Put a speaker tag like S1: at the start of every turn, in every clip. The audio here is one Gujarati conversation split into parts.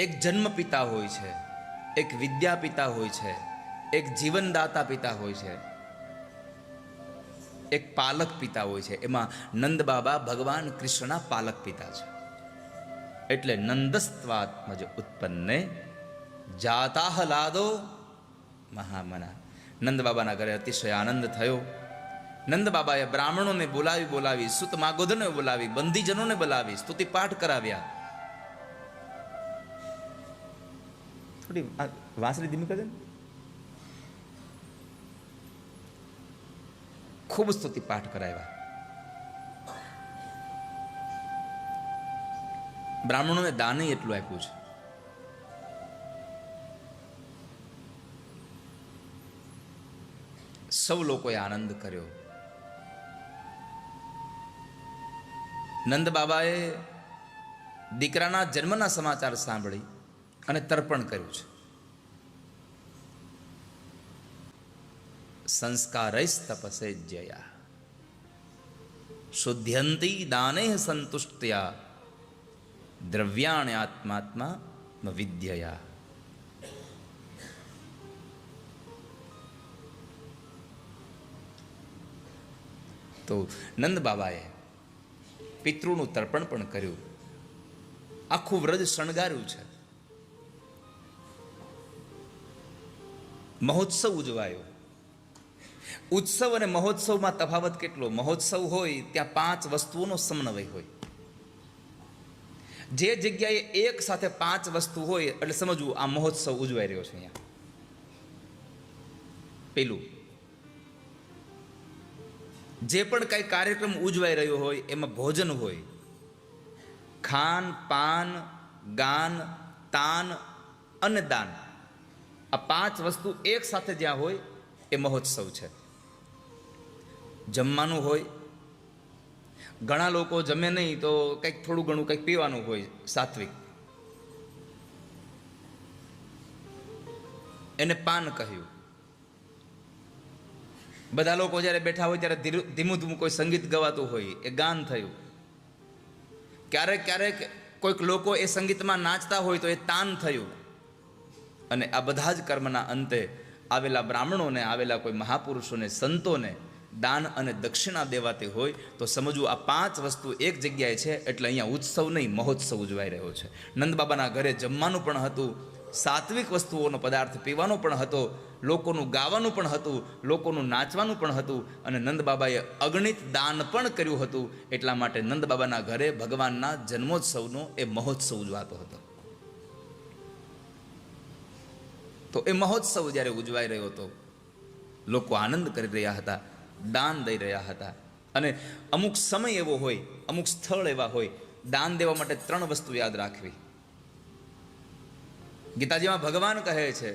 S1: એક જન્મ પિતા હોય છે, એક વિદ્યા પિતા હોય છે, એક જીવનદાતા પિતા હોય છે, એક પાલક પિતા હોય છે. એમાં નંદ બાબા ભગવાન કૃષ્ણના પાલક પિતા છે. એટલે નંદસ્ત્વાત્મજ ઉત્પન્ને જાતાહલાદો મહામના. નંદ બાબાના ઘરે અતિશય આનંદ થયો. નંદ બાબાએ બ્રાહ્મણોને બોલાવી સુત માગોદને બોલાવી, બંદીજનોને બોલાવી, સ્તુતિ પાઠ કરાવ્યા. થોડી વાંસળી ધીમી કરી દે. ખૂબ સ્તુતિ પાઠ કરાવ્યા. બ્રાહ્મણોને દાન એટલું આપ્યું છે. સૌ લોકોએ આનંદ કર્યો. નંદ બાબાએ દીકરાના જન્મના સમાચાર સાંભળી અને તર્પણ કર્યું છે. સંસ્કારૈસ્તપસે જયા શુદ્ધ્યંતી દાને સંતુષ્ટયા દ્રવ્યાણ્ય આત્માત્મા વિદ્યયા. તો નંદ બાબાએ પિતૃનું તર્પણ પણ કર્યું. આખું વ્રજ શણગાર્યું છે. મહોત્સવ ઉજવાયો. ઉત્સવ અને મહોત્સવમાં તફાવત કેટલો? મહોત્સવ હોય ત્યાં 5 વસ્તુઓનો સમન્વય હોય. જે જગ્યાએ એક સાથે 5 વસ્તુ હોય એટલે સમજવું આ મહોત્સવ ઉજવાઈ રહ્યો છે. અહીંયા પેલું જે પણ કઈ કાર્યક્રમ ઉજવાઈ રહ્યો હોય એમાં ભોજન હોય, ખાન પાન ગાન તાન અને દાન, આ 5 વસ્તુ એક સાથે જ્યાં હોય એ મહોત્સવ છે. જમવાનું હોય, ઘણા લોકો જમે નહીં તો કંઈક થોડું ઘણું કંઈક પીવાનું હોય, સાત્વિક, એને પાન કહ્યું. બધા લોકો જ્યારે બેઠા હોય ત્યારે ધીમું ધીમું કોઈ સંગીત ગવાતું હોય એ ગાન થયું. ક્યારેક ક્યારેક કોઈક લોકો એ સંગીતમાં નાચતા હોય તો એ તાન થયું. અને આ બધા જ કર્મના અંતે આવેલા બ્રાહ્મણોને, આવેલા કોઈ મહાપુરુષોને, સંતોને દાન અને દક્ષિણા દેવાતી હોય તો સમજવું આ 5 વસ્તુ એક જગ્યાએ છે. એટલે અહીંયા ઉત્સવ નહીં મહોત્સવ ઉજવાઈ રહ્યો છે. નંદ બાબાના ઘરે જમવાનું પણ હતું, સાત્વિક વસ્તુઓનો પદાર્થ પીવાનો પણ હતો, લોકોનું ગાવાનું પણ હતું, લોકોનું નાચવાનું પણ હતું, અને નંદ બાબાએ અગણિત દાન પણ કર્યું હતું. એટલા માટે નંદ બાબાના ઘરે ભગવાનના જન્મોત્સવનો એ મહોત્સવ ઉજવાતો હતો. તો એ મહોત્સવ જ્યારે ઉજવાઈ રહ્યો હતો, લોકો આનંદ કરી રહ્યા હતા, દાન દઈ રહ્યા હતા. અને અમુક સમય એવો હોય, અમુક સ્થળ એવા હોય, દાન દેવા માટે 3 વસ્તુ યાદ રાખવી. ગીતાજીમાં ભગવાન કહે છે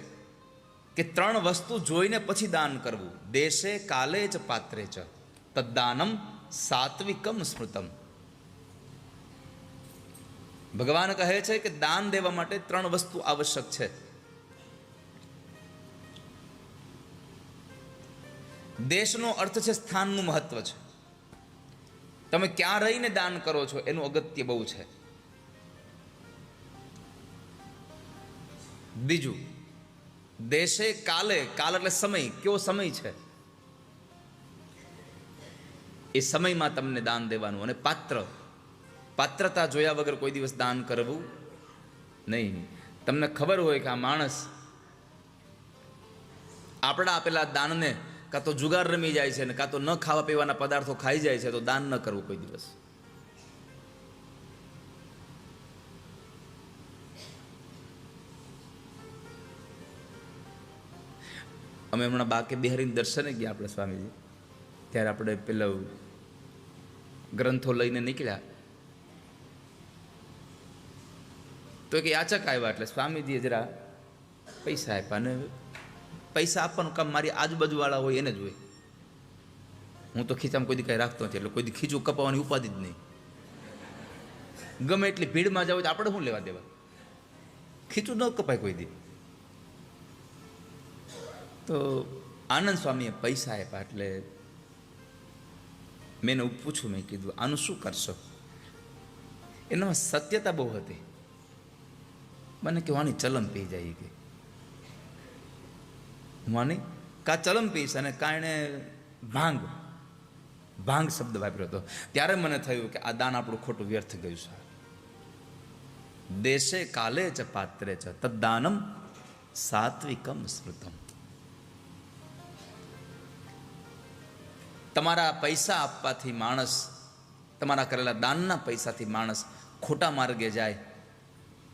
S1: કે 3 વસ્તુ જોઈને પછી દાન કરવું. દેશે કાલે ચ પાત્રે ચ તદ્દાનમ સાત્વિકમ સ્મૃતમ. ભગવાન કહે છે કે દાન દેવા માટે 3 વસ્તુ આવશ્યક છે. દેશનો અર્થ છે સ્થાનનું મહત્વ છે. તમે ક્યાં રહીને દાન કરો છો એનું અગત્ય બહુ છે. બીજું, દેશે કાલે, કાલ એટલે સમય, કયો સમય છે એ સમયમાં તમને દાન દેવાનું. અને પાત્રતા જોયા વગર કોઈ દિવસ દાન કરવું નહીં. તમને ખબર હોય કે આ માણસ આપણા આપેલા દાનને કાં તો જુગાર રમી જાય છે ને કાં તો ન ખાવા પીવાના પદાર્થો ખાઈ જાય છે, તો દાન ન કરવું કોઈ દિવસ. અમે હમણાં બાકે બિહારીને દર્શને ગયા આપણે સ્વામીજી, ત્યારે આપણે પેલા ગ્રંથો લઈને નીકળ્યા તો એક યાચક આવ્યા. એટલે સ્વામીજીએ જરા પૈસા આપ્યા. અને પૈસા આપવાનું કામ મારી આજુબાજુવાળા હોય એને જ હોય. હું તો ખીચામાં કોઈ દી કાંઈ રાખતો નથી. એટલે કોઈ દી ખીચું કપાવવાની ઉપાધિ જ નહીં. ગમે એટલી ભીડમાં જાવ તો આપણે શું લેવા દેવા, ખીચું ન કપાય કોઈ દી. તો આનંદ સ્વામીએ પૈસા આપ્યા. એટલે મેં એને પૂછ્યું, મેં કીધું આનું શું કરશો? એનામાં સત્યતા બહુ હતી. મને કે વાની ચલમ પી જાય કે વાની કા ચલમ પીશ અને કા એણે ભાંગ શબ્દ વાપર્યો હતો. ત્યારે મને થયું કે આ દાન આપણું ખોટું વ્યર્થ ગયું છે. દેશે કાલે ચ પાત્રે ચ તદ્દાનમ સાત્વિકમ સ્મૃતમ. તમારા પૈસા આપવાથી માણસ, તમારા કરેલા દાનના પૈસાથી માણસ ખોટા માર્ગે જાય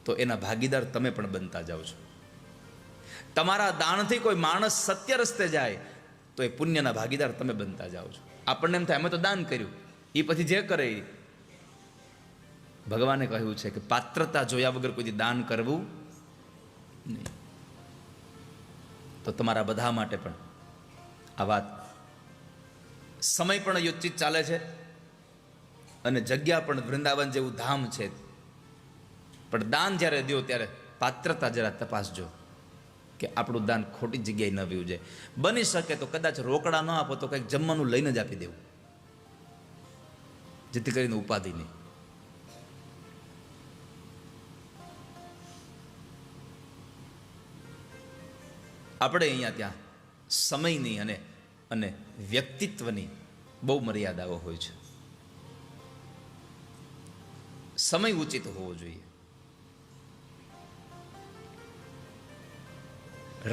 S1: તો એના ભાગીદાર તમે પણ બનતા જાઓ છો. તમારા દાનથી કોઈ માણસ સત્ય રસ્તે જાય તો એ પુણ્યના ભાગીદાર તમે બનતા જાઓ છો. આપણને એમ થાય અમે તો દાન કર્યું, એ પછી જે કરે એ. ભગવાને કહ્યું છે કે પાત્રતા જોયા વગર કોઈ દાન કરવું નહીં. તો તમારા બધા માટે પણ આ વાત, સમય પણ યોજિત ચાલે છે અને જગ્યા પણ વૃંદાવન જેવું ધામ છે. પણ દાન જ્યારે દો ત્યારે પાત્રતા જરા તપાસજો કે આપણું દાન ખોટી જગ્યાએ ન વયું જાય. બની શકે તો કદાચ રોકડા ન આપો તો કંઈક જમવાનું લઈને જ આપી દેવું, જેથી કરીને ઉપાધિ નહીં. આપણે અહીંયા ત્યાં સમયની અને વ્યક્તિત્વની બહુ મર્યાદાઓ હોય છે. સમય ઉચિત હોવો જોઈએ.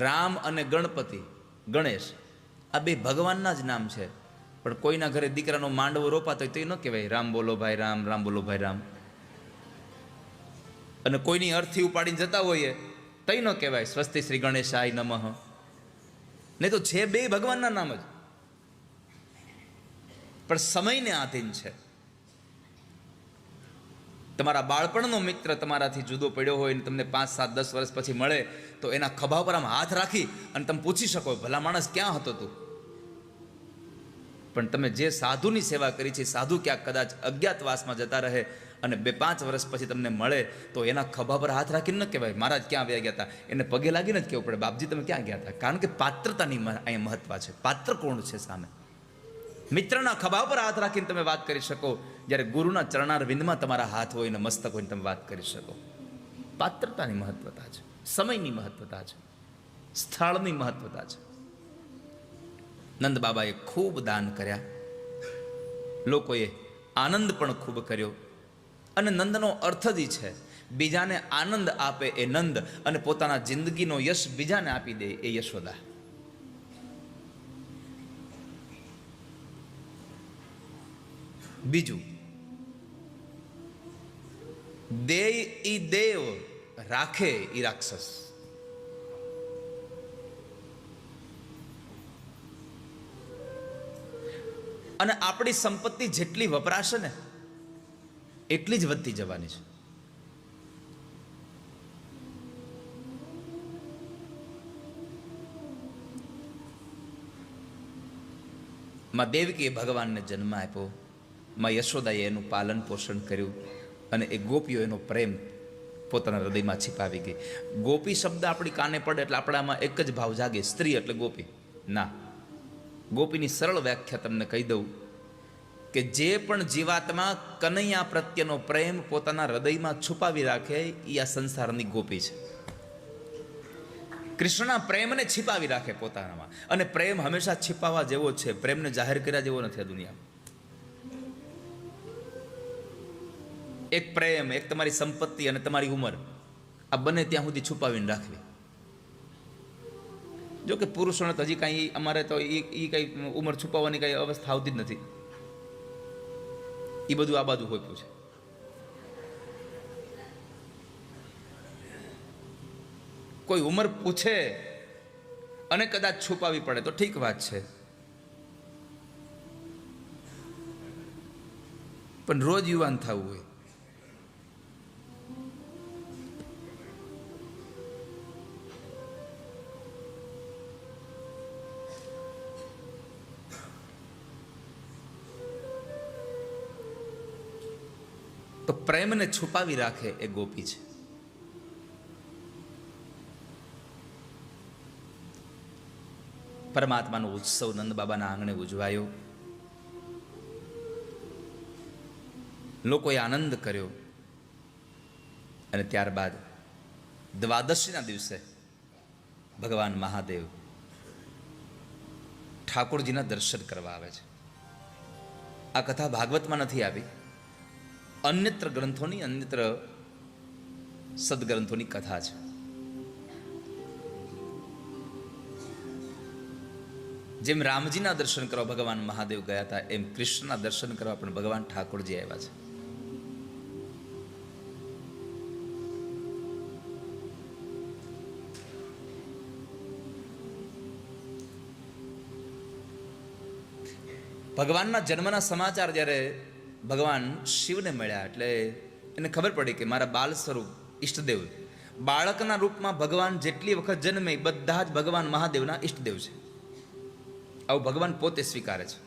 S1: રામ અને ગણપતિ, ગણેશ, આ બે ભગવાનના જ નામ છે. પણ કોઈના ઘરે દીકરાનો માંડવો રોપાતો હોય તો એ ન કહેવાય રામ બોલો ભાઈ રામ, રામ બોલો ભાઈ રામ. અને કોઈની અર્થી ઉપાડીને જતા હોઈએ તઈ ન કહેવાય સ્વસ્તિ શ્રી ગણેશાય નમઃ. નહીં તો છે બે ભગવાનના નામ જ, પણ સમયને આધીન છે. તમારા બાળપણનો મિત્ર તમારાથી જુદો પડ્યો હોય ને તમને 5, 7, 10 વર્ષ પછી મળે તો એના ખભા પર આમ હાથ રાખી અને તમે પૂછી શકો ભલા માણસ ક્યાં હતો તું. પણ તમે જે સાધુની સેવા કરી છે, સાધુ ક્યાંક કદાચ અજ્ઞાતવાસમાં જતા રહે અને 2-5 વર્ષ પછી તમને મળે તો એના ખભા પર હાથ રાખીને ન કહેવાય મહારાજ ક્યાં વ્યા ગયા હતા, એને પગે લાગીને જ કહેવું પડે બાપજી તમે ક્યાં ગયા હતા. કારણ કે પાત્રતાની અહીંયા મહત્વ છે. પાત્ર કોણ છે સામે. મિત્રના ખભા પર હાથ રાખીને તમે વાત કરી શકો, જ્યારે ગુરુના ચરણારવિંદમાં તમારા હાથ હોય ને મસ્તક હોય ને તમે વાત કરી શકો. પાત્રતાની મહત્વતા છે, સમયની મહત્વતા છે, સ્થળની મહત્વતા છે. નંદ બાબાએ ખૂબ દાન કર્યા, લોકોએ આનંદ પણ ખૂબ કર્યો. અને નંદનો અર્થ જ છે બીજાને આનંદ આપે એ નંદ, અને પોતાના જિંદગીનો યશ બીજાને આપી દે એ યશોદા. બીજું, દેય ઈ દેવ, રાખે ઈ રાક્ષસ. અને આપણી સંપત્તિ જેટલી વપરાશે ને એટલી જ વધતી જવાની છે. માં દેવકીએ ભગવાનને જન્મ આપ્યો, માં યશોદાએ એનું પાલન પોષણ કર્યું અને એ ગોપીઓ એનો પ્રેમ પોતાના હૃદયમાં छिपाવી ગઈ. ગોપી શબ્દ આપણી કાને પડે એટલે આપણામાં એક જ ભાવ જાગે, સ્ત્રી એટલે ગોપી. ના, ગોપીની સરળ વ્યાખ્યા તમને કહી દઉં કે જે પણ જીવાત્મા કનૈયા પ્રત્યેનો પ્રેમ પોતાના હૃદયમાં છુપાવી રાખે એ આ સંસારની ગોપી છે. કૃષ્ણના પ્રેમને छिपाવી રાખે પોતાનામાં. અને પ્રેમ હંમેશા छिपाવા જેવો છે, પ્રેમને જાહેર કર્યા જેવો નથી આ દુનિયામાં. એક પ્રેમ, એક તમારી સંપત્તિ અને તમારી ઉંમર, આ બંને ત્યાં સુધી છુપાવીને રાખવી. જો કે પુરુષોને તો હજી કાંઈ અમારે તો એ કંઈ ઉંમર છુપાવવાની કાંઈ અવસ્થા આવતી જ નથી. એ બધું આ બાજુ હોપ્યું છે. કોઈ ઉંમર પૂછે અને કદાચ છુપાવી પડે તો ઠીક વાત છે, પણ રોજ યુવાન થવું હોય તો પ્રેમને છુપાવી રાખે એ ગોપી છે. પરમાત્માનો ઉત્સવ નંદ બાબાના આંગણે ઉજવાયો, લોકોએ આનંદ કર્યો અને ત્યારબાદ દ્વાદશીના દિવસે ભગવાન મહાદેવ ઠાકોરજીના દર્શન કરવા આવે છે. આ કથા ભાગવતમાં નથી આવી, અન્યત્ર ગ્રંથોની, અન્યત્ર સદગ્રંથોની કથા છે. જેમ રામજીના દર્શન કરવા ભગવાન મહાદેવ ગયા હતા, એમ કૃષ્ણના દર્શન કરવા પણ ભગવાન ઠાકોરજી આવ્યા છે. ભગવાનના જન્મના સમાચાર જ્યારે ભગવાન શિવને મળ્યા, એટલે એને ખબર પડી કે મારા બાલ સ્વરૂપ ઈષ્ટદેવ, બાળકના રૂપમાં ભગવાન જેટલી વખત જન્મે બધા જ ભગવાન મહાદેવના ઈષ્ટદેવ છે. આવું ભગવાન પોતે સ્વીકારે છે.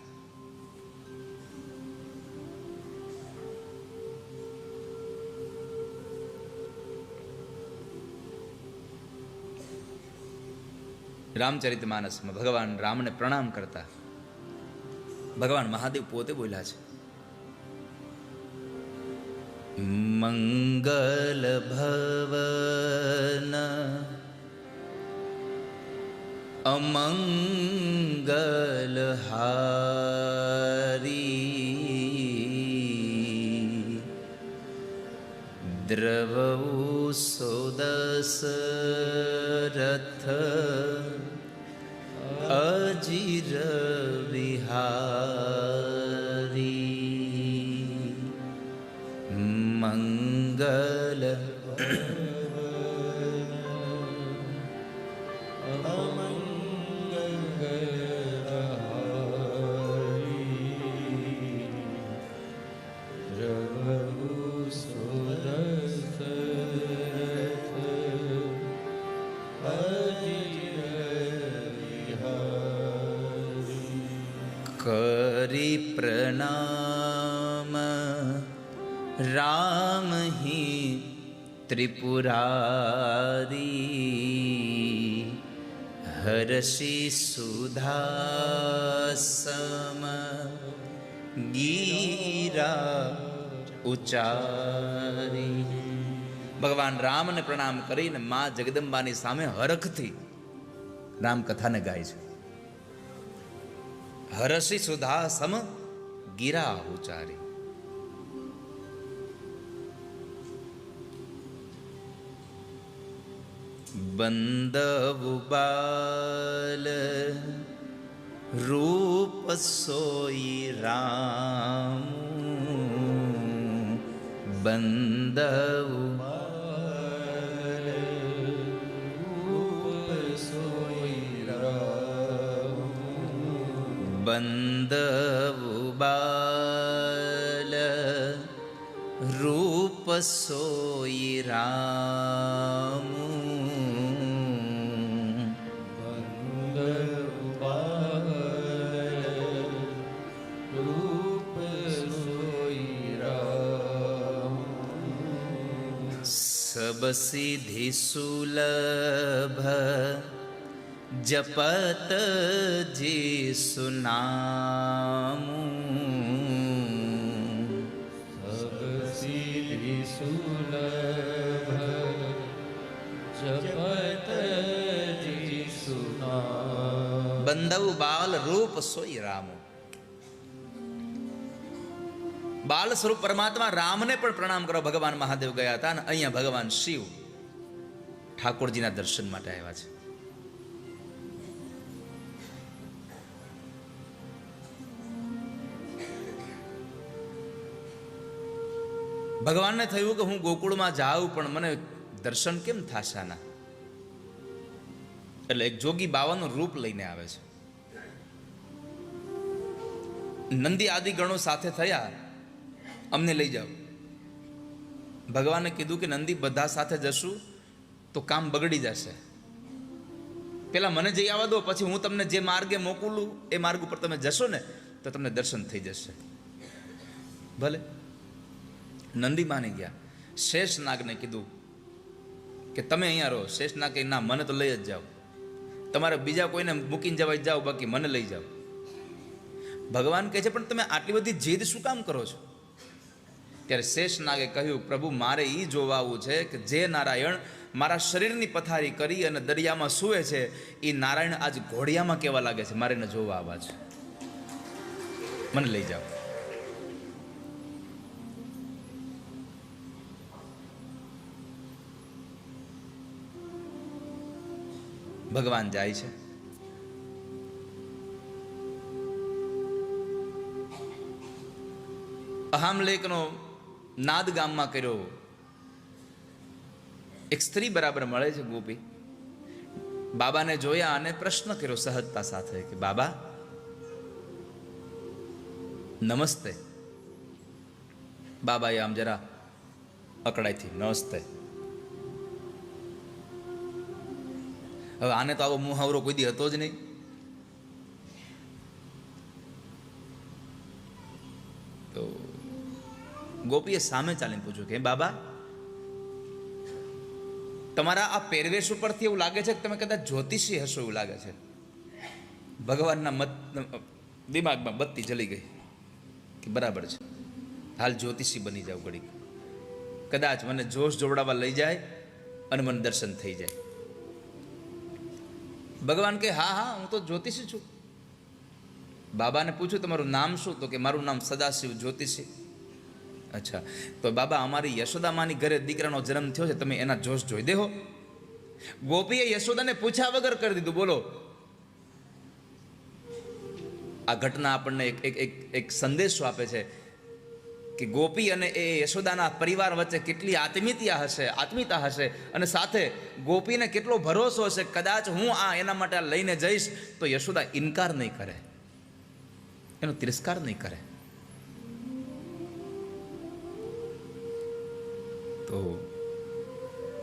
S1: રામચરિતમાનસમાં ભગવાન રામને પ્રણામ કરતા ભગવાન મહાદેવ પોતે બોલ્યા છે, મંગલ ભવન અમંગલ હારી દ્રવૌ સોદસરથ અજીર વિહારી મંગલ કરી પ્રણામ રામ હિ ત્રિપુરારી હર્ષિ સુધાસમ ગીરા ઉચારી. ભગવાન રામને પ્રણામ કરીને મા જગદંબાની સામે હરખથી રામકથાને ગાય છે. હરષિ સુધા સમ ગીરા ઉચારી. બંદવુ બાલ રૂપ સોઈ રામ બંદવુ બંદવુ બાલ રૂપ સોઈ રામ બંદવુ બાલ રૂપ સોઈ રામ સબ સિદ્ધિ સુલભ જપત જી સુનામુ સબ સિદ્ધિ સુલભ જપત જી સુનામુ બંદવુ બાલ રૂપ સોઈ રામુ. બાલ સ્વરૂપ પરમાત્મા રામને પણ પ્રણામ કરવા ભગવાન મહાદેવ ગયા હતા, અને અહીંયા ભગવાન શિવ ઠાકોરજીના દર્શન માટે આવ્યા છે. ભગવાનને થયું કે હું ગોકુળમાં જાઉં પણ મને દર્શન કેમ થાશાના, એટલે એક જોગી બાવાનું રૂપ લઈને આવે છે. નંદી આદિ ગણો સાથે થયા, અમને લઈ જાઓ. ભગવાને કીધું કે નંદી બધા સાથે જશું તો કામ બગડી જશે, પેલા મને જઈ આવવા દો, પછી હું તમને જે માર્ગે મોકલું એ માર્ગ ઉપર તમે જશો ને તો તમને દર્શન થઈ જશે. ભલે. નંદી માની ગયા. શેષનાગને કીધું કે તમે અહીંયા રહો. શેષનાગ કે ના, મને તો લઈ જ જાઓ, તમારે બીજા કોઈને મૂકીને જવાય જાઓ, બાકી મને લઈ જાઓ. ભગવાન કહે છે પણ તમે આટલી બધી જીદ શું કામ કરો છો? ત્યારે શેષનાગે કહ્યું, પ્રભુ મારે એ જોવાવું છે કે જે નારાયણ મારા શરીરની પથારી કરી અને દરિયામાં સૂવે છે, એ નારાયણ આજ ઘોડિયામાં કેવા લાગે છે, મારે એને જોવા આવવા છે, મને લઈ જાઓ. ભગવાન જાય છે. અહામલેખનો નાદ ગામમાં કર્યો. એક સ્ત્રી બરાબર મળે છે ગોપી. બાબાને જોયા અને પ્રશ્ન કર્યો સહજતા સાથે કે બાબા નમસ્તે. બાબાએ આમ જરા અકળાઈથી નમસ્તે. હવે આને તો આવો મુહાવરો કોઈ દી હતો જ નહીં. તો ગોપીએ સામે ચાલીને પૂછ્યું કે બાબા, તમારા આ પહેરવેશ ઉપરથી એવું લાગે છે કે તમે કદાચ જ્યોતિષી હશો એવું લાગે છે. ભગવાનના દિમાગમાં બત્તી જલી ગઈ કે બરાબર છે, હાલ જ્યોતિષી બની જાવ ઘડીક, કદાચ મને જોશ જોવડાવવા લઈ જાય અને મને દર્શન થઈ જાય. ભગવાન કે હા હા, હું તો જ્યોતિષી છું. બાબાને પૂછ્યું તમારું નામ શું? તો કે મારું નામ સદાશિવ જ્યોતિષી. અચ્છા, તો બાબા અમારી યશોદામાની ઘરે દીકરાનો જન્મ થયો છે, તમે એના જોશ જોઈ દેહો. ગોપીએ યશોદાને પૂછ્યા વગર કરી દીધું. બોલો, આ ઘટના આપણને એક સંદેશો આપે છે કે ગોપી અને એ યશોદાના પરિવાર વચ્ચે કેટલી આત્મીયતા હશે અને સાથે ગોપીને કેટલો ભરોસો હશે, કદાચ હું આ એના માટે લઈને જઈશ તો યશોદા ઇનકાર નહીં કરે, એનો તિરસ્કાર નહીં કરે. તો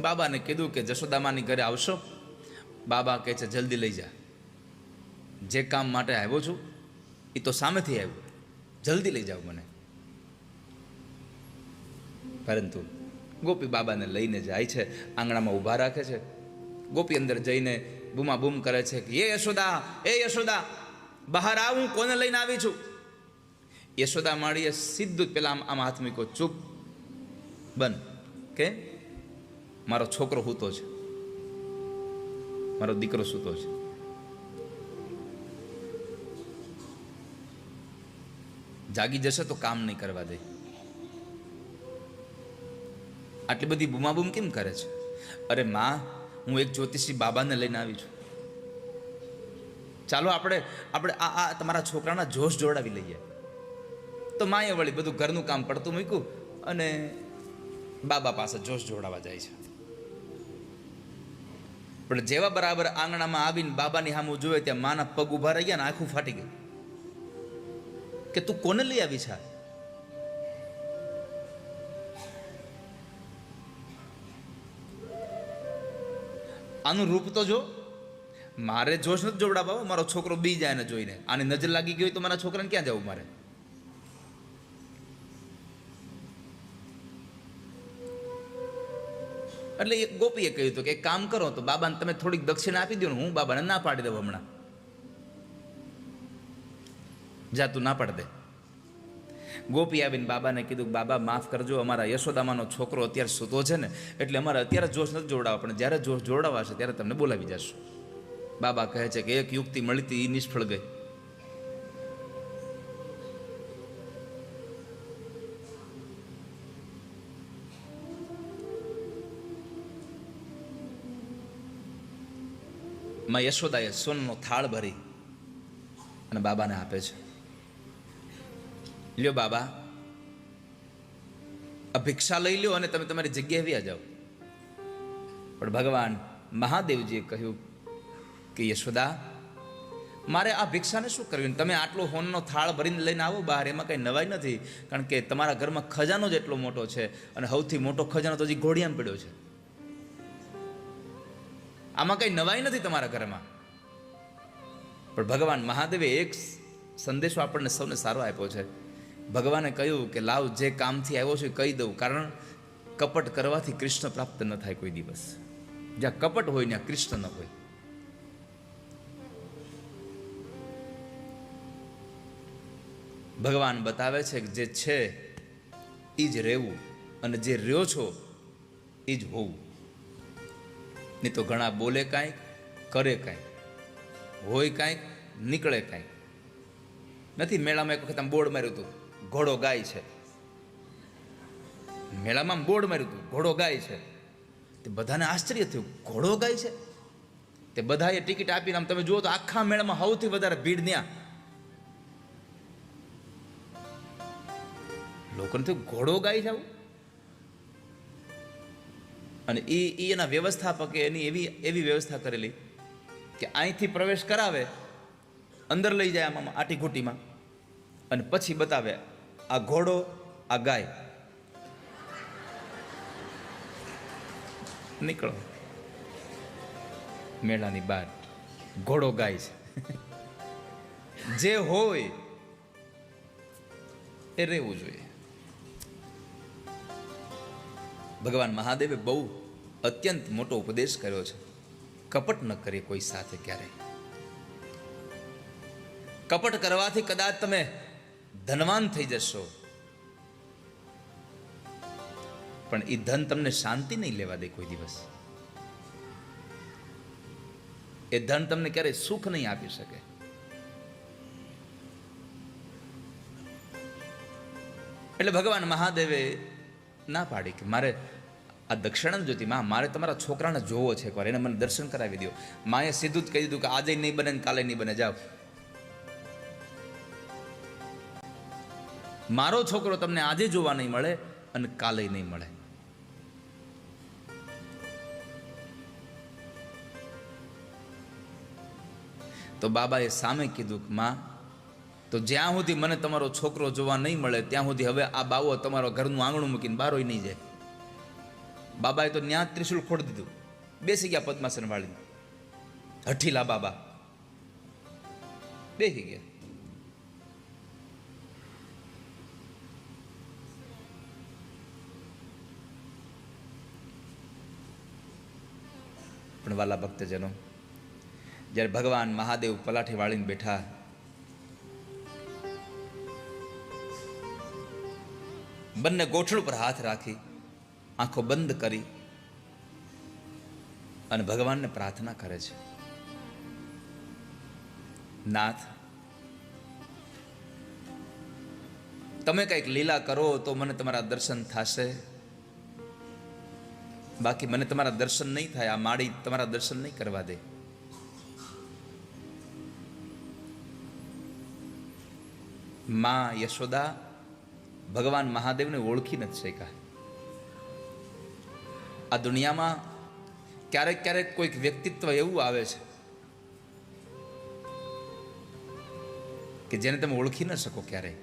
S1: બાબાને કીધું કે જશોદામાની ઘરે આવશો? બાબા કહે છે જલ્દી લઈ જા, જે કામ માટે આવ્યો છું એ તો સામેથી આવ્યું, જલ્દી લઈ જાઓ મને. પરંતુ ગોપી બાબાને લઈને જાય છે, આંગણામાં ઊભા રાખે છે. ગોપી અંદર જઈને બૂમા બૂમ કરે છે કે એ યશોદા બહાર આવ, હું કોને લઈને આવી છું? યશોદા માળીએ સીધું જ પેલા આમ હાથ મૂકો, ચૂપ બન, કે મારો છોકરો સૂતો છે, મારો દીકરો સૂતો છે. જાગી જશે તો કામ નહીં કરવા દે. આટલી બધી બૂમાબૂમ કેમ કરે છે? અરે માં, હું એક જ્યોતિષી બાબાને લઈને આવી છું, ચાલો આપણે આ તમારા છોકરાના જોશ જોડાવી લઈએ. તો માએ વળી બધું ઘરનું કામ પડતું મૂક્યું અને બાબા પાસે જોશ જોડાવા જાય છે. પણ જેવા બરાબર આંગણામાં આવીને બાબાની સામું જોયે ત્યાં માના પગ ઊભા રહી ગયા ને આખું ફાટી ગયું કે તું કોને લઈ આવી છે? આનું રૂપ તો જો. મારે જોશ નથી જોવડાવવો, મારો છોકરો બી જાય ને જોઈને. આની નજર લાગી ગઈ તો મારા છોકરાને ક્યાં જવું મારે? એટલે એક ગોપીએ કહ્યું હતું કે એક કામ કરો, તો બાબાને તમે થોડીક દક્ષિણા આપી દો ને, હું બાબાને ના પાડી દઉં હમણાં. જા તું ના પાડ દે. ગોપી આવીને બાબાને કીધું બાબા માફ કરજો, અમારા યશોદામાનો છોકરો અત્યારે સૂતો છે ને, એટલે અમારે અત્યારે જોશ નથી જોડાવા, પણ જ્યારે જોશ જોડાવાશે ત્યારે તમને બોલાવી જશું. બાબા કહે છે કે એક યુક્તિ મળી હતી, એ નિષ્ફળ ગઈ. માં યશોદાએ સોનનો થાળ ભરી અને બાબાને આપે છે. લ્યો બાબા, આ ભિક્ષા લઈ લ્યો અને તમે તમારી જગ્યાએ વ્યા જાઓ. પણ ભગવાન મહાદેવજીએ કહ્યું કે યશોદા, મારે આ ભિક્ષાને શું કરવી? તમે આટલો હોનનો થાળ ભરીને લઈને આવો બહાર, એમાં કંઈ નવાઈ નથી, કારણ કે તમારા ઘરમાં ખજાનો જ એટલો મોટો છે અને સૌથી મોટો ખજાનો તો હજી ઘોડિયામાં પડ્યો છે. આમાં કંઈ નવાઈ નથી તમારા ઘરમાં. પણ ભગવાન મહાદેવે એક સંદેશો આપણને સૌને સારો આપ્યો છે. ભગવાને કહ્યું કે લાવ, જે કામથી આવ્યો છું કહી દઉં, કારણ કપટ કરવાથી કૃષ્ણ પ્રાપ્ત ન થાય કોઈ દિવસ. જ્યાં કપટ હોય ત્યાં કૃષ્ણ ન હોય. ભગવાન બતાવે છે કે જે છે એ જ રહેવું અને જે રહ્યો છો એ જ હોવું. નહીં તો ઘણા બોલે કાંઈક, કરે કાંઈક, હોય કાંઈક, નીકળે કાંઈક. નથી મેળામાં એક વખત આમ બોર્ડ માર્યું હતું, ઘોડો ગાય છે. મેળામાં બોર્ડ માર્યું હતું, ઘોડો ગાય છે. તે બધાને આશ્ચર્ય થયું, ઘોડો ગાય છે. તે બધાએ ટિકિટ આપીને આમ તમે જુઓ તો આખા મેળામાં સૌથી વધારે ભીડ ત્યાં. લોકોને થયું ઘોડો ગાય છે આવું. અને એના વ્યવસ્થાપકે એની એવી વ્યવસ્થા કરેલી કે અહીંથી પ્રવેશ કરાવે, અંદર લઈ જાય આમાં આટી ઘૂંટીમાં, અને પછી બતાવે આ ઘોડો, આ ગાય. નીકળો મેળાની બહાર, ઘોડો ગાય છે. જે હોય એ રહેવું જોઈએ. ભગવાન મહાદેવે બહુ અત્યંત મોટો ઉપદેશ કર્યો છે. કપટ ન કરીએ કોઈ સાથે ક્યારેય. કપટ કરવાથી કદાચ તમે ધનવાન થઈ જશો, પણ એ ધન તમને શાંતિ નહીં લેવા દે કોઈ દિવસ. એ ધન તમને ક્યારેય સુખ નહીં આપી શકે. એટલે ભગવાન મહાદેવે ના પાડી કે મારે આ દક્ષિણા જોતી, માં મારે તમારા છોકરાને જોવો છે એકવાર, એને મને દર્શન કરાવી દો. માએ સીધું જ કહી દીધું કે આજે નહીં બને ને કાલે નહીં બને, જાઓ. મારો છોકરો તમને આજે જોવા નહીં મળે અને કાલે નહીં મળે. તો બાબાએ સામે કીધું કે માં, તો જ્યાં સુધી મને તમારો છોકરો જોવા નહીં મળે ત્યાં સુધી હવે આ બાવો તમારો ઘરનું આંગણું મૂકીને બારોય નહીં જાય. બાબાએ તો ન્યા ત્રિશુલ ખોડી દીધું, બેસી ગયા પદ્માસન વાળીને. હઠીલા બાબા બેસી ગયા. પણ વાલા ભક્તજનો, જ્યારે ભગવાન મહાદેવ પલાઠી વાળીને બેઠા, બંને ગોઠણ પર હાથ રાખી, આંખો બંધ કરી અને ભગવાનને પ્રાર્થના કરે છે, નાથ, તમે કંઈક લીલા કરો તો મને તમારા દર્શન થશે, બાકી મને તમારા દર્શન નહીં થાય. આ માળી તમારા દર્શન નહીં કરવા દે. માં યશોદા ભગવાન મહાદેવને ઓળખી નથી શક્યા. આ દુનિયામાં ક્યારેક ક્યારેક કોઈક વ્યક્તિત્વ એવું આવે છે કે જેને તમે ઓળખી ન શકો ક્યારેય.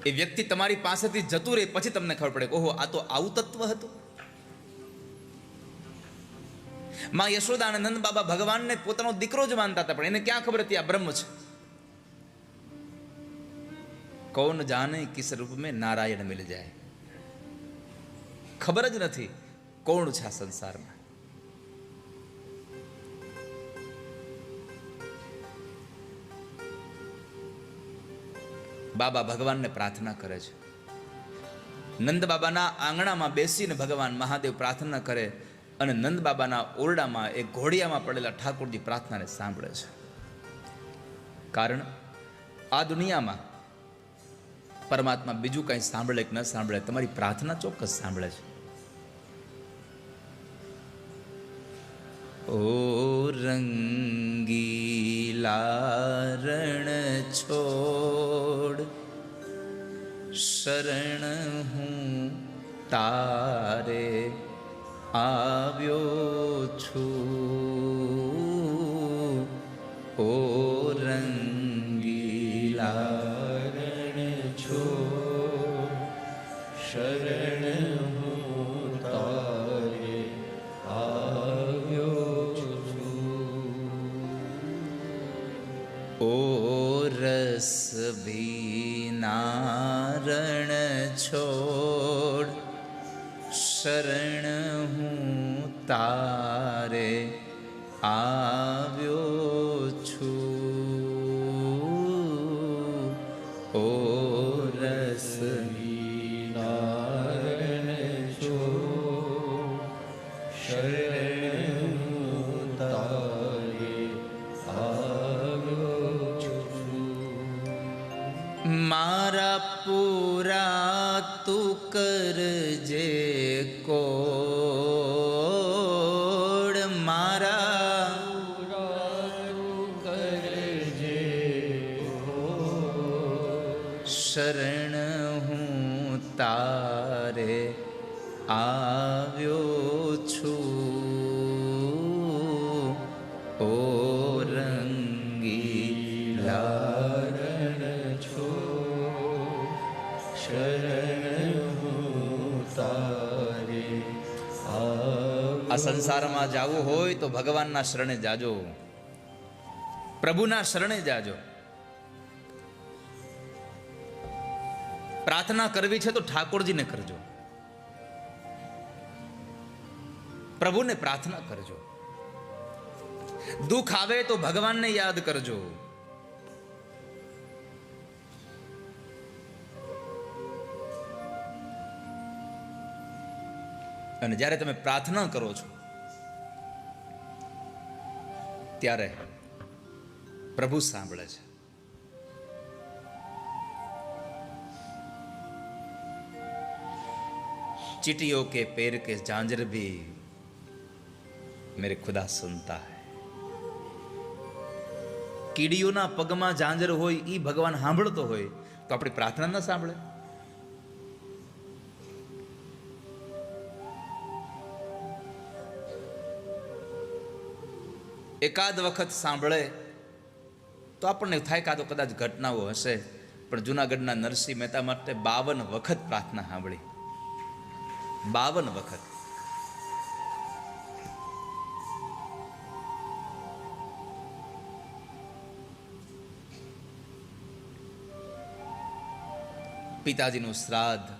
S1: એ વ્યક્તિ તમારી પાસેથી જતું રહે પછી તમને ખબર પડે, ઓહો, આ તો આવું તત્વ હતું. માં યશોદા અને નંદ બાબા ભગવાનને પોતાનો દીકરો જ માનતા હતા, પણ એને ક્યાં ખબર હતી આ બ્રહ્મ છે. કૌન જાને કિસ રૂપ મેં નારાયણ મિલ જાય. ખબર જ નથી કોણ છે આ સંસારમાં. બાબા ભગવાનને પ્રાર્થના કરે છે. નંદ બાબાના આંગણામાં બેસીને ભગવાન મહાદેવ પ્રાર્થના કરે અને નંદ બાબાના ઓરડામાં એક ઘોડિયામાં પડેલા ઠાકોરજી પ્રાર્થનાને સાંભળે છે. કારણ આ દુનિયામાં પરમાત્મા બીજું કંઈ સાંભળે કે ન સાંભળે, તમારી પ્રાર્થના ચોક્કસ સાંભળે છે. ઓ રંગીલા રણ છોડ, શરણ હું તારે આવ્યો છું. ઓ રંગીલા રણ છોડ, શરણ હું તારે આવ્યો છું. ઓ રસ ભીના રણ છોડ, શરણ હું તારે આવ્યો છું. ઓ રસ ભીના રણ છોડ, તું કરજે કોડ મારા, શરણ હું તારે આવ્યો છું, ઓ રંગીલા છો, શરણ હું તારે. આ સંસારમાં જાવું હોય તો ભગવાનના શરણે જાજો, પ્રભુના શરણે જાજો. પ્રાર્થના કરવી છે તો ઠાકોરજીને કરજો, પ્રભુને પ્રાર્થના કરજો. દુઃખ આવે તો ભગવાનને યાદ કરજો. અને જ્યારે તમે પ્રાર્થના કરો છો ત્યારે પ્રભુ સાંભળે છે. चीटियों के पैर के झांझर भी मेरे खुदा सुनता है. કીડીઓના પગમાં ઝાંઝર હોય એ ભગવાન સાંભળતો હોય તો આપણી પ્રાર્થના ન સાંભળે? એકાદ વખત સાંભળે તો આપણને થાય કાં તો કદાચ ઘટનાઓ હશે, પણ જૂનાગઢના નરસિંહ મહેતા માટે 52 વખત પ્રાર્થના સાંભળી. 52 વખત. પિતાજીનું શ્રાદ્ધ,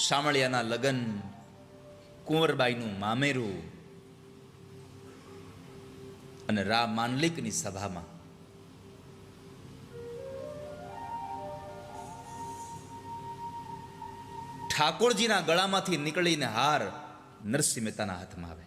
S1: શામળિયાના લગ્ન, કુંવરબાઈનું મામેરું અને રા માંડલિકની સભામાં ઠાકોરજીના ગળામાંથી નીકળીને હાર નરસિંહ મહેતાના હાથમાં આવે.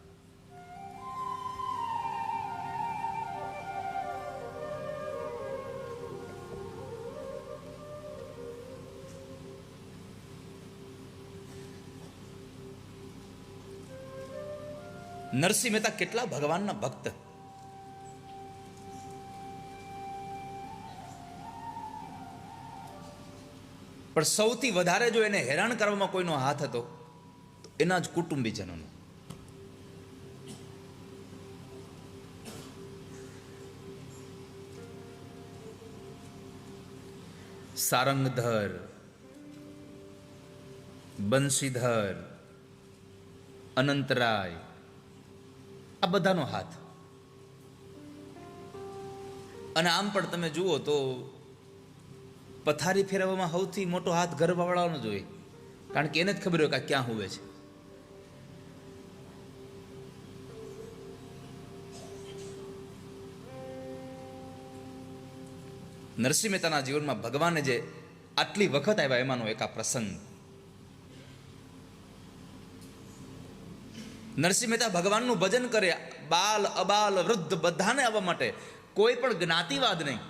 S1: નરસિંહ મહેતા કેટલા ભગવાનના ભક્ત. પણ સૌથી વધારે જો એને હેરાન કરવામાં કોઈનો હાથ હતો તો એના જ કુટુંબીજનોનો. સારંગધર, બંશીધર, અનંતરાય, આ બધાનો હાથ. અને આમ પણ તમે જુઓ તો પથારી ફેરવવામાં સૌથી મોટો હાથ ઘરવાળાનો જોઈએ, કારણ કે એને જ ખબર હોય કે ક્યાં હુવે છે. નરસિંહ મહેતાના જીવનમાં ભગવાને જે આટલી વખત આવ્યા એમાંનો એક આ પ્રસંગ. નરસિંહ મહેતા ભગવાનનું ભજન કરે, બાલ અબાલ વૃદ્ધ બધાને આવવા માટે, કોઈ પણ જ્ઞાતિવાદ નહીં,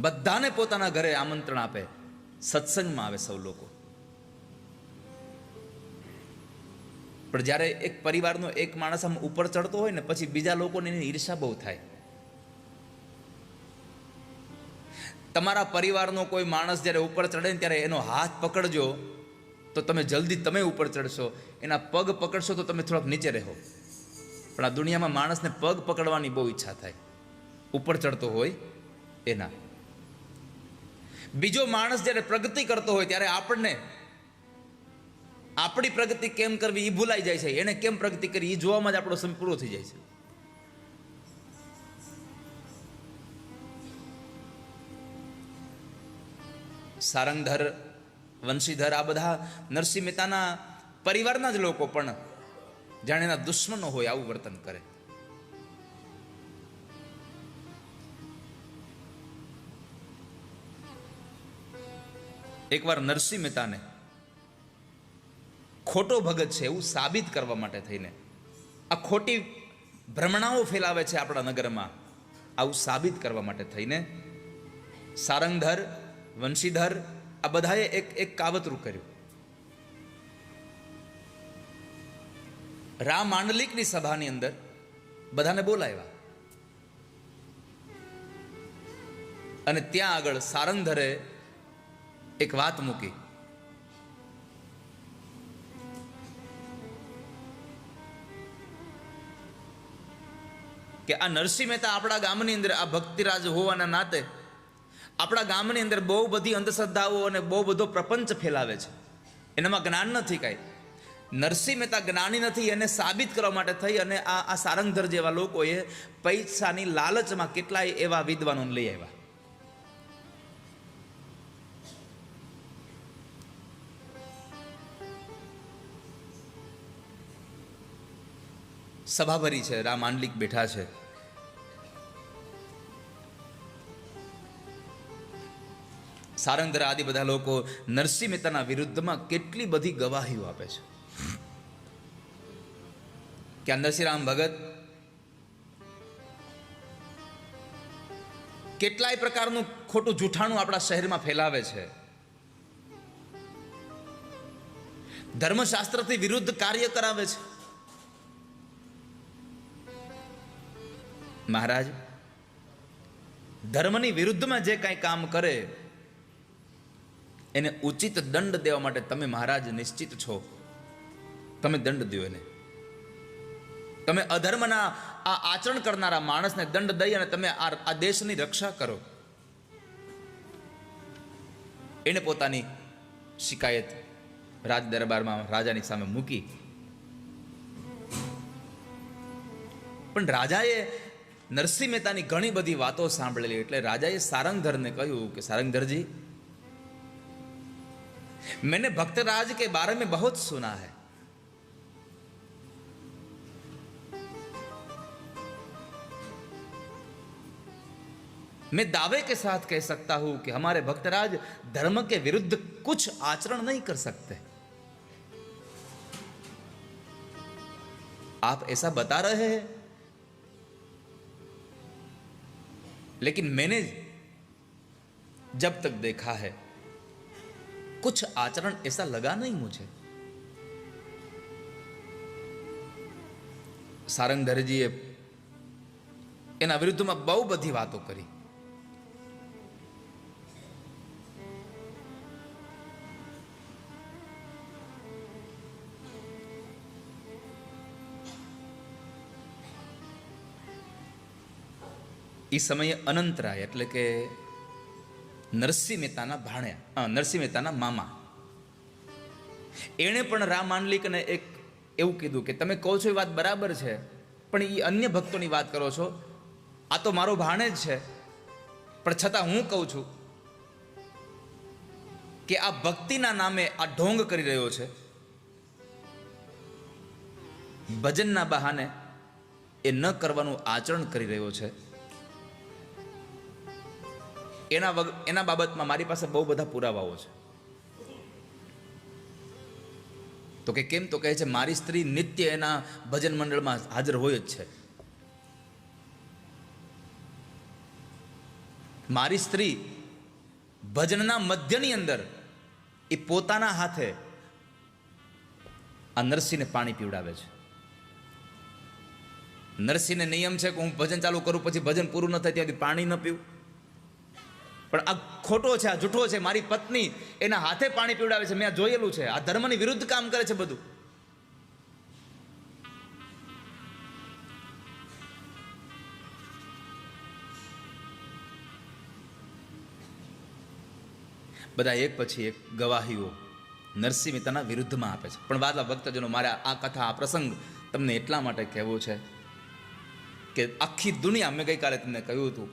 S1: બધાને પોતાના ઘરે આમંત્રણ આપે, સત્સંગમાં આવે સૌ લોકો. પણ જ્યારે એક પરિવારનો એક માણસ આમ ઉપર ચડતો હોય ને પછી બીજા લોકોને એની ઈર્ષા બહુ થાય. તમારા પરિવારનો કોઈ માણસ જ્યારે ઉપર ચડે ને ત્યારે એનો હાથ પકડજો તો તમે જલ્દી તમે ઉપર ચડશો, એના પગ પકડશો તો તમે થોડાક નીચે રહો. પણ આ દુનિયામાં માણસને પગ પકડવાની બહુ ઈચ્છા થાય ઉપર ચડતો હોય એના. બીજો માણસ જ્યારે પ્રગતિ કરતો હોય ત્યારે આપણને આપણી પ્રગતિ કેમ કરવી એ ભૂલાઈ જાય છે, એને કેમ પ્રગતિ કરી એ જોવામાં જ આપણો સમય પૂરો થઈ જાય છે. સારંગધર, વંશીધર આ બધા નરસિંહ મહેતાના પરિવારના જ લોકો, પણ જાણે એના દુશ્મનો હોય આવું વર્તન કરે. એકવાર નરસિંહ મહેતાને ખોટો ભગત છે એવું સાબિત કરવા માટે થઈને આ ખોટી ભ્રમણાઓ ફેલાવે છે આપણા નગરમાં. આવું સાબિત કરવા માટે થઈને સારંગધર, વંશીધર આ બધાએ એક કાવતરું કર્યું. રામ માંડલિકની સભાની અંદર બધાને બોલાવ્યા અને ત્યાં આગળ સારંગધરે એક વાત મૂકી કે આ નરસિંહ મહેતા આપણા ગામની અંદર આ ભક્તિરાજ હોવાના નાતે આપણા ગામની અંદર બહુ બધી અંધશ્રદ્ધાઓ અને બહુ બધો પ્રપંચ ફેલાવે છે. એનામાં જ્ઞાન નથી કાંઈ. નરસિંહ મહેતા જ્ઞાની નથી એને સાબિત કરવા માટે થઈ અને આ સારંગધર જેવા લોકોએ પૈસાની લાલચમાં કેટલાય એવા વિદ્વાનોને લઈ આવ્યા. સભા ભરી છે, રામ માંડલિક બેઠા છે. સારંગધર આદિ બધા લોકો નરસિંહ મહેતાના વિરુદ્ધમાં કેટલી બધી ગવાહીઓ આપે છે કે આ નરસિંહરામ ભગત કેટલાય પ્રકારનું ખોટું જૂઠાણું આપણા શહેરમાં ફેલાવે છે, ધર્મશાસ્ત્રથી વિરુદ્ધ કાર્ય કરાવે છે. મહારાજ, ધર્મની વિરુદ્ધમાં જે કાંઈ કામ કરે એને ઉચિત દંડ દેવા માટે તમે મહારાજ નિશ્ચિત છો. તમે દંડ દો એને. તમે અધર્મના આ આચરણ કરનારા માણસને દંડ દઈ અને તમે આ દેશની રક્ષા કરો. એને પોતાની શિકાયત રાજ દરબારમાં રાજાની સામે મૂકી. પણ રાજાએ નરસિંહ મહેતાની ઘણી બધી વાતો સાંભળેલી એટલે રાજાએ સારંગધરને કહ્યું કે सारंगधर मैंने भक्तराज के बारे में बहुत सुना है. मैं दावे के साथ कह सकता हूं कि हमारे भक्तराज धर्म के विरुद्ध कुछ आचरण नहीं कर सकते. आप ऐसा बता रहे हैं, लेकिन मैंने जब तक देखा है कुछ आचरण ऐसा लगा नहीं मुझे. सारंगधरजीए એના વિરુદ્ધમાં બહુ બધી વાતો કરી. એ સમયે અનંતરાય એટલે કે નરસિંહ મહેતાના ભાણ્યા, નરસિંહ મહેતાના મામા, એણે પણ રામ માંડલિકને એક એવું કીધું કે તમે કહો છો એ વાત બરાબર છે, પણ એ અન્ય ભક્તોની વાત કરો છો. આ તો મારો ભાણે જ છે, પણ છતાં હું કહું છું કે આ ભક્તિના નામે આ ઢોંગ કરી રહ્યો છે. ભજનના બહાને એ ન કરવાનું આચરણ કરી રહ્યો છે. એના બાબતમાં મારી પાસે બહુ બધા પુરાવાઓ છે. તો કે કેમ? તો કહે છે મારી સ્ત્રી નિત્ય એના ભજન મંડળમાં હાજર હોય જ છે. મારી સ્ત્રી ભજનના મધ્યની અંદર એ પોતાના હાથે આ નરસિંહને પાણી પીવડાવે છે. નરસિંહને નિયમ છે કે હું ભજન ચાલુ કરું પછી ભજન પૂરું ન થાય ત્યાંથી પાણી ન પીવું. પણ આ ખોટો છે, આ જૂઠો છે. મારી પત્ની એના હાથે પાણી પીવડાવે છે, મેં આ જોયેલું છે. આ ધર્મની વિરુદ્ધ કામ કરે છે બધું. બધા એક પછી એક ગવાહીઓ નરસિંહ મહેતાના વિરુદ્ધમાં આપે છે. પણ વાલા ભક્તજનો, મારે આ કથા, આ પ્રસંગ તમને એટલા માટે કહેવો છે કે આખી દુનિયા, મેં ગઈકાલે તમને કહ્યું હતું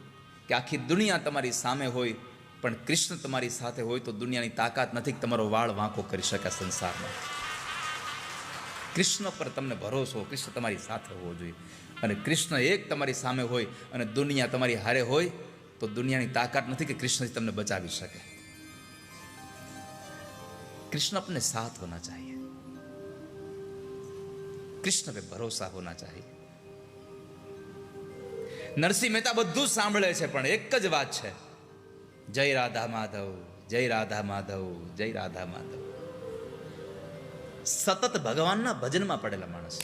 S1: કે આખી દુનિયા તમારી સામે હોય પણ કૃષ્ણ તમારી સાથે હોય તો દુનિયાની તાકાત નથી કે તમારો વાળ વાંકો કરી શકે સંસારમાં. કૃષ્ણ પર તમને ભરોસો, કૃષ્ણ તમારી સાથે હોવો જોઈએ. અને કૃષ્ણ એક તમારી સામે હોય અને દુનિયા તમારી હારે હોય તો દુનિયાની તાકાત નથી કે કૃષ્ણથી તમને બચાવી શકે. कृष्ण अपने साथ होना चाहिए, कृष्ण पे भरोसा होना चाहिए. નરસિંહ મહેતા બધું જ સાંભળે છે, પણ એક જ વાત છે, જય રાધા માધવ, જય રાધા માધવ, જય રાધા માધવ. સતત ભગવાનના ભજનમાં પડેલા માણસ,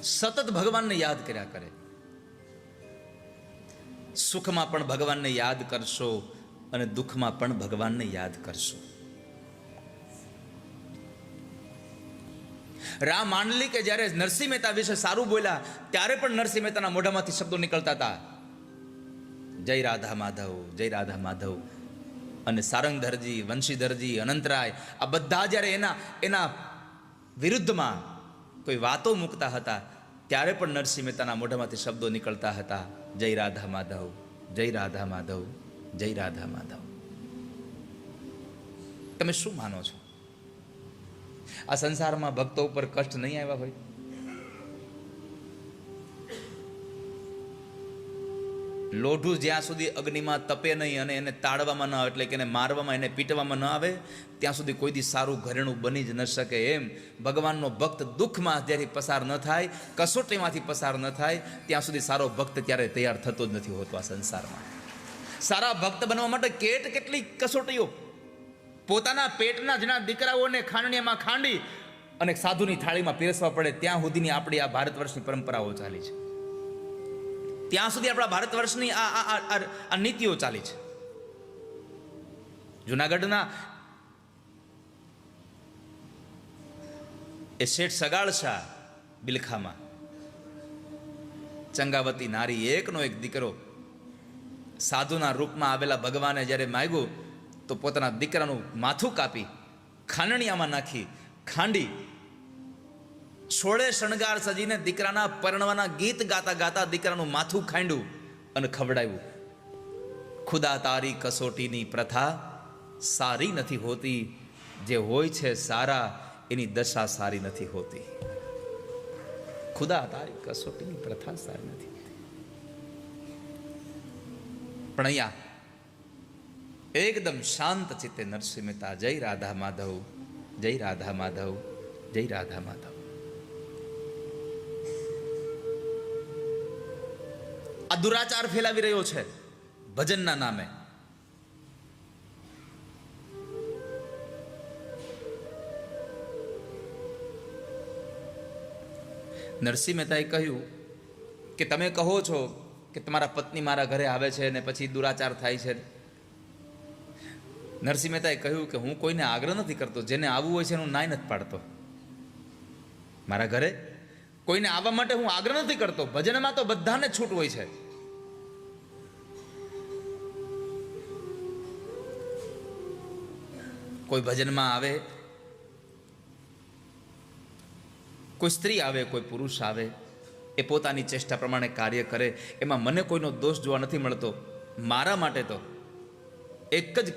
S1: સતત ભગવાનને યાદ કર્યા કરે. સુખમાં પણ ભગવાનને યાદ કરશો અને દુઃખમાં પણ ભગવાનને યાદ કરશો. રામ માંડલી કે જ્યારે નરસિંહ મહેતા વિશે સારું બોલ્યા ત્યારે પણ નરસિંહ મહેતાના મોઢામાંથી શબ્દો નીકળતા હતા, જય રાધા માધવ, જય રાધા માધવ. અને સારંગધરજી, વંશીધરજી, અનંતરાય આ બધા જ્યારે એના વિરુદ્ધમાં કોઈ વાતો મૂકતા હતા ત્યારે પણ નરસિંહ મહેતાના મોઢામાંથી શબ્દો નીકળતા હતા, જય રાધા માધવ, જય રાધા માધવ, જય રાધા માધવ. તમે શું માનો છો? આ સંસારમાં ભક્તો ઉપર કષ્ટ નહીં આવ્યા હોય? લોઢું જ્યાં સુધી અગ્નિમાં તપે નહીં અને એને તાળવામાં ન આવે, એટલે કે એને મારવામાં, એને પીટવામાં ન આવે, ત્યાં સુધી કોઈ દી સારું ઘરેણું બની જ ન શકે. એમ ભગવાનનો ભક્ત દુઃખમાં જ્યારે પસાર ન થાય, કસોટીમાંથી પસાર ન થાય, ત્યાં સુધી સારો ભક્ત ત્યારે તૈયાર થતો જ નથી હોતો. આ સંસારમાં સારા ભક્ત બનવા માટે કેટલી કસોટીઓ. પોતાના પેટના જના દીકરાઓને ખાંડણીયામાં ખાંડી અને સાધુની થાળીમાં પીરસવા પડે, ત્યાં સુધીની આપણી આ ભારત વર્ષની પરંપરાઓ ચાલી છે. ત્યાં સુધી આપણા ભારત વર્ષની આ નીતિઓ ચાલી છે. જુનાગઢના એ શેઠ સગાળ શાહ બિલખામાં ચંગાવતી નારી, એકનો એક દીકરો સાધુના રૂપમાં આવેલા ભગવાને જ્યારે માગ્યું તો પોતાના દીકરાનું માથું કાપી ખાંડણીયામાં નાખી ખાંડી, સોળે શણગાર સજીને દીકરાના પરણવાના ગીત ગાતા ગાતા દીકરાનું માથું ખાંડ્યું અને ખવડાવ્યું. ખુદા તારી કસોટીની પ્રથા સારી નથી હોતી, જે હોય છે સારા એની દશા સારી નથી હોતી. ખુદા તારી કસોટીની પ્રથા સારી નથી હોતી. પણ અહીંયા એકદમ શાંત ચિત્તે નરસિંહ મહેતા જય રાધા માધવ, જય રાધા માધવ, જય રાધા માધવ. આ દુરાચાર ફેલાવી રહ્યો છે ભજનના નામે. નરસિંહ મહેતાએ કહ્યું કે તમે કહો છો કે તમારા પત્ની મારા ઘરે આવે છે અને પછી દુરાચાર થાય છે. નરસિંહ મહેતાએ કહ્યું કે હું કોઈને આગ્રહ નથી કરતો, જેને આવવું હોય છે એનું નાય નથી પાડતો. મારા ઘરે કોઈને આવવા માટે હું આગ્રહ નથી કરતો. ભજનમાં તો બધાને છૂટ હોય છે. કોઈ ભજનમાં આવે, કોઈ સ્ત્રી આવે, કોઈ પુરુષ આવે, એ પોતાની ચેષ્ટા પ્રમાણે કાર્ય કરે, એમાં મને કોઈનો દોષ જોવા નથી મળતો. મારા માટે તો એક જ